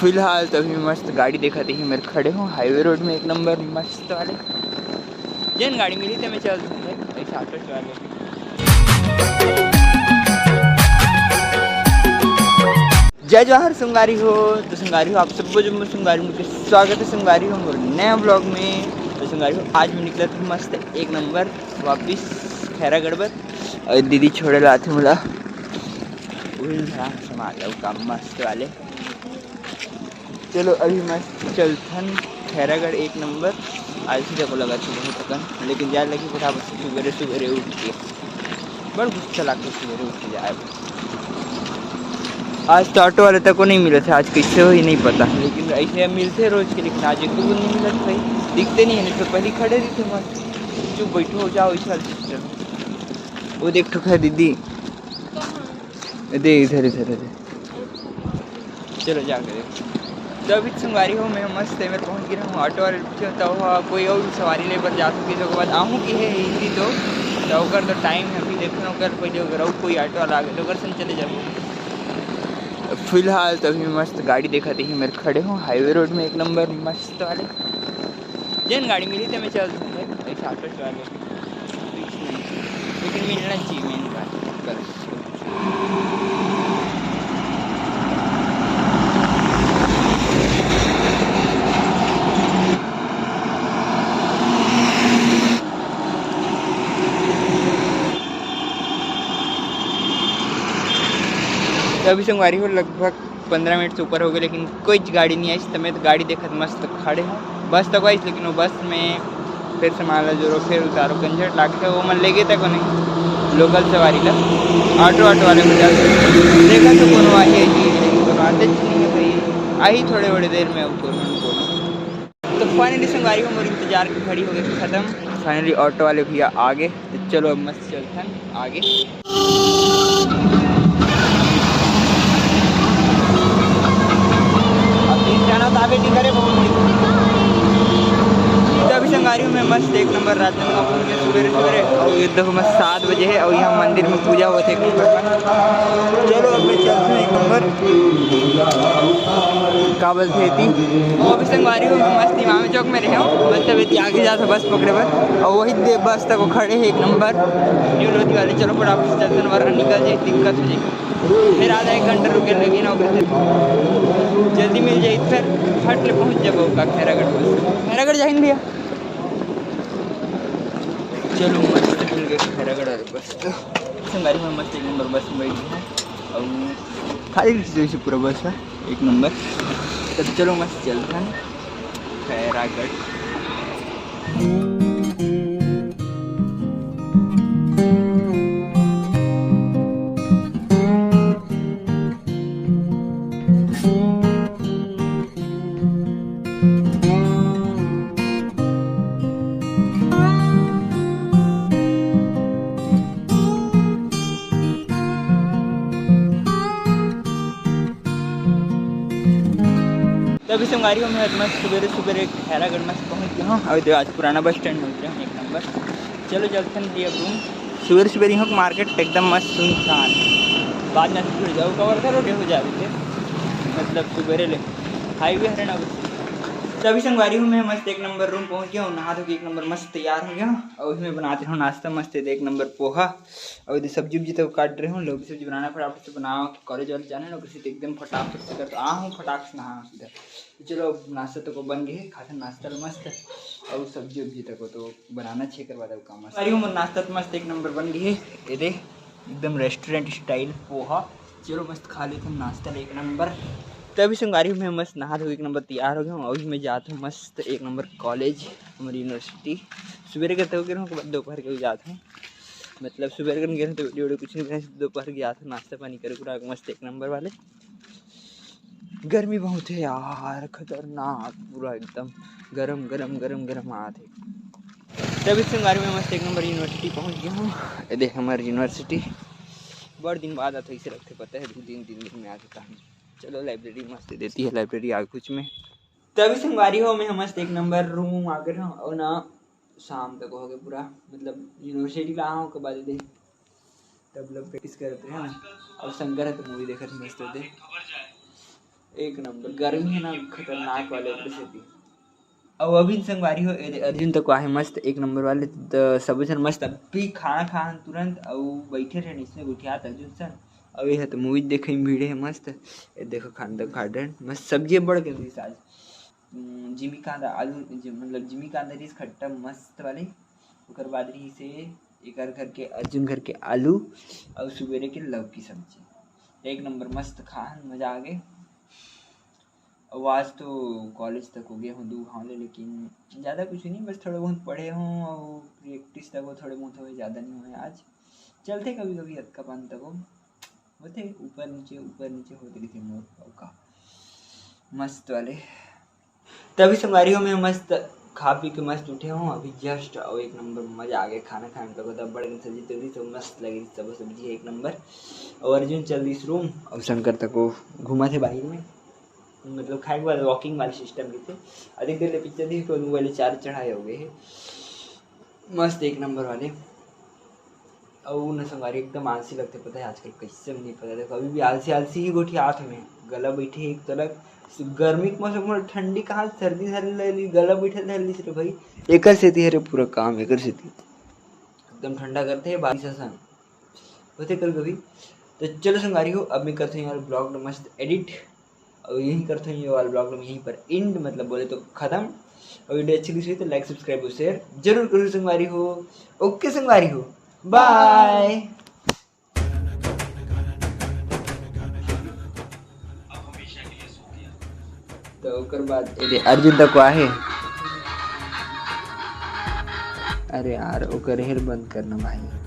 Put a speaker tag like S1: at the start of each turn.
S1: फिलहाल तो अभी मस्त गाड़ी देखा थी मेरे खड़े हूँ हाईवे रोड में एक नंबर मस्त वाले जैन गाड़ी मिली थी मैं चल ऐसा ऑटो वाले। जय जवाहर सुंगारी हो तो सुंगारी हो आप सबको जो मैं सुंगारी मुझे स्वागत है सुंगारी हो मेरे नए ब्लॉग में। तो सुंगारी हो आज मैं निकला था मस्त एक नंबर वापिस खैरागढ़ और दीदी छोड़े लाते मुला संभाल काम मस्त वाले। चलो अभी मस्त चलथन खैरागढ़ एक नंबर आज सीधा को लगा था बहुत थकन लेकिन जाए लगी फटाफट सुबह सुबह उठ के बड़ गुस्सा लगा सुबह उठ के जाए। आज तो ऑटो वाले तक को नहीं मिले थे आज कैसे हो ही नहीं पता लेकिन ऐसे मिलते रोज के लेकिन आज एक तो नहीं मिला भाई दिखते नहीं है नहीं तो पहले खड़े रही थे मस्त चुप बैठो हो जाओ इस सिस्टम वो देख ठुक है दीदी दे इधर इधर इधर चलो जाकर तो अभी सुंगारी हो मैं मस्त है मैं पहुँच गया हूँ ऑटो वाले होता हुआ कोई और सवारी ले पर जा सके तो बाद आहूँ की है हिंदी तो अगर तो टाइम है अभी देखो अगर पहले अगर कोई ऑटो वाला आ गया तो अगर से चले जाओ। फिलहाल तो अभी मस्त गाड़ी देखा थी मेरे खड़े हूँ हाईवे रोड में एक नंबर मस्त वाले जैन गाड़ी मिली थी मैं चल ऐसा ऑटो वाले लेकिन मिलना चाहिए मेन बात। तो अभी संगवारी हो लगभग 15 मिनट से ऊपर हो गए लेकिन कोई गाड़ी नहीं आई समय तो गाड़ी देखा मस्त खड़े हैं बस तक आई लेकिन वो बस में फिर संभाला जोरो फिर उतारो कंजट लागते वो मन ले गए तक नहीं लोकल सवारी ला ऑटो वाले को जाते देखा तो कौन आई है लेकिन आते नहीं है भाई आई थोड़े बड़े देर में तो फाइनली संगवारी हो मेरी इंतजार की खड़ी हो गई ख़त्म फाइनली ऑटो वाले भैया आगे तो चलो अब मस्त चलते हैं आगे। आगे टिकरे तो अभी संगारी में मस्त एक नंबर रात में पहुँच गए सुबह और ये देखो मस्त 7 बजे है और यहाँ मंदिर में पूजा हुआ थे चलो अब मैं चलते हैं एक नंबर काबल थे थी वो अभी संगवारी में मस्त इमाम चौक में रहे हूँ बस तभी आगे जाते बस पकड़े पर और वही बस तक वो खड़े हैं एक नंबर न्यू लोधी वाले चलो फटाफट चलते हैं वरना निकल जाए दिक्कत हो जाएगी फिर आधा एक घंटा रुके लगी ना जल्दी मिल जाए फिर फट ले पहुँच जाओ का खैरागढ़ बस खैरागढ़ जाएंगे भैया चलो मस्त मिल गए खैरागढ़ वाले बस तो संगारी में मस्त एक नंबर बस में बैठी है और खाली से पूरा बस है एक नंबर तब चलो मस्त चलते हैं खैरागढ़। अभी संगारी हो मैं मस्त सुबह खैरागढ़ मस्त पहुँच गया हूँ अभी आज पुराना बस स्टैंड में उतरे हैं एक नंबर चलो चलते हैं दिया रूम सुबह यहाँ मार्केट एकदम मस्त सुनसान बाद में जुड़ जाओ कवर करो हो जा रहे थे मतलब सुबह ले हाईवे हरियाणा तो अभी संगवारी हूँ मैं मस्त एक नंबर रूम पहुँच गया हूँ नहा धो के एक नंबर मस्त तैयार हो गया और उसमें बनाते हूँ नाश्ता मस्त एक नंबर पोहा और इधर सब्जी उब्जी तो काट रहे हूँ लोग सब्जी बनाना फटाफट से बनाओ कॉलेज वाले जाना ना किसी एकदम फटाफट से कर तो हूँ फटाक से नहा सीधा चलो नाश्ता तो को बन गए खाते नाश्ता मस्त और सब्जी उब्जी तक तो बनाना छे करवा दो काम मस्त नाश्ता तो मस्त एक नंबर बन गई है ये दे एकदम रेस्टोरेंट स्टाइल पोहा चलो मस्त खा लेते हैं नाश्ता एक नंबर। तभी संगारी में मस्त नहा धो एक नंबर तैयार हो गया हूँ अभी मैं जाता हूँ मस्त एक नंबर कॉलेज हमारी यूनिवर्सिटी सुबह करते हुए गया दोपहर के जाता हूँ मतलब सुबह कर गया तो वीडियो कुछ नहीं दोपहर के जाता हूँ नाश्ता पानी करे पूरा मस्त एक नंबर वाले। गर्मी बहुत है यार खतरनाक पूरा एकदम गरम गरम गरम गरम आते तभी संगारी में मस्त एक नंबर यूनिवर्सिटी पहुँच गया हूँ ये देख हमारी यूनिवर्सिटी बड़े दिन बाद आता इसे रखते पता है 2 दिन में आ जाता है। चलो लाइब्रेरी मस्त देती है लाइब्रेरी आगे कुछ में तभी संगवारी हो मैं मस्त एक नंबर रूम आ गए और ना शाम तक हो गया पूरा मतलब यूनिवर्सिटी ला के बाद दे तब लोग प्रैक्टिस करते हैं और शंकर है तो मूवी देखते मस्त होते एक नंबर गर्मी है ना खतरनाक वाले परिस्थिति। और अभी संगवारी हो अर्जुन तक आहे मस्त एक नंबर वाले सब जन मस्त अभी खाना खान तुरंत और बैठे रहे इसमें गुठियात अर्जुन सन। अब ये तो मूवी देखे भीड़े है मस्त ये देखो खान तक खाडन मस्त सब्जी बढ़ गई आज जिमी कांदा आलू मतलब जिमी कांदा रिस खट्टा मस्त वाले ओकर बाद रही से एक घर के अर्जुन घर के आलू और सुबेरे के लौकी सब्जी एक नंबर मस्त खान मजा आ गए। और आज तो कॉलेज तक हो गया हूँ 2 घंटे लेकिन ज़्यादा कुछ नहीं बस थोड़े बहुत पढ़े हूँ और प्रैक्टिस तक वो थोड़े बहुत हुए ज़्यादा नहीं हुए आज चलते कभी कभी हद का पान तक होते ऊपर नीचे होते रहते मोर का मस्त वाले। तभी संगवारी हो मैं मस्त खा पी के मस्त उठे हूँ अभी जस्ट और एक नंबर मजा आ गया खाना खाने का तब बड़े सब्जी तभी तो मस्त लगी सब सब्जी एक नंबर। और अर्जुन चल इस रूम और शंकर तक को घुमा थे बाहर में मतलब खाए के बाद वॉकिंग वाले सिस्टम के थे अधिक देर पिक्चर थी तो वाले 4 चढ़ाए हो गए मस्त एक नंबर वाले। और न संगवारी एकदम आलसी लगते पता है आजकल कैसे नहीं पता था कभी भी आलसी ही गोठी हाथ में गला बैठे एक तरह गर्मी के मौसम में ठंडी कहाँ सर्दी धरली गला बैठे धरली रे भाई एक से रे पूरा काम एक से एकदम ठंडा करते हैं बारिश आसान होते कल कभी। तो चलो संगवारी हो अब मैं करते हैं ब्लॉग मस्त एडिट और यही करते हैं ये वाला ब्लॉग यहीं पर एंड मतलब बोले तो खत्म। और वीडियो अच्छी लगी तो लाइक सब्सक्राइब और शेयर जरूर करो संगवारी हो। ओके संगवारी हो बाय। तो ओकर बाद अर्जुन तक आहे अरे यार ओकर हेर बंद करना भाई।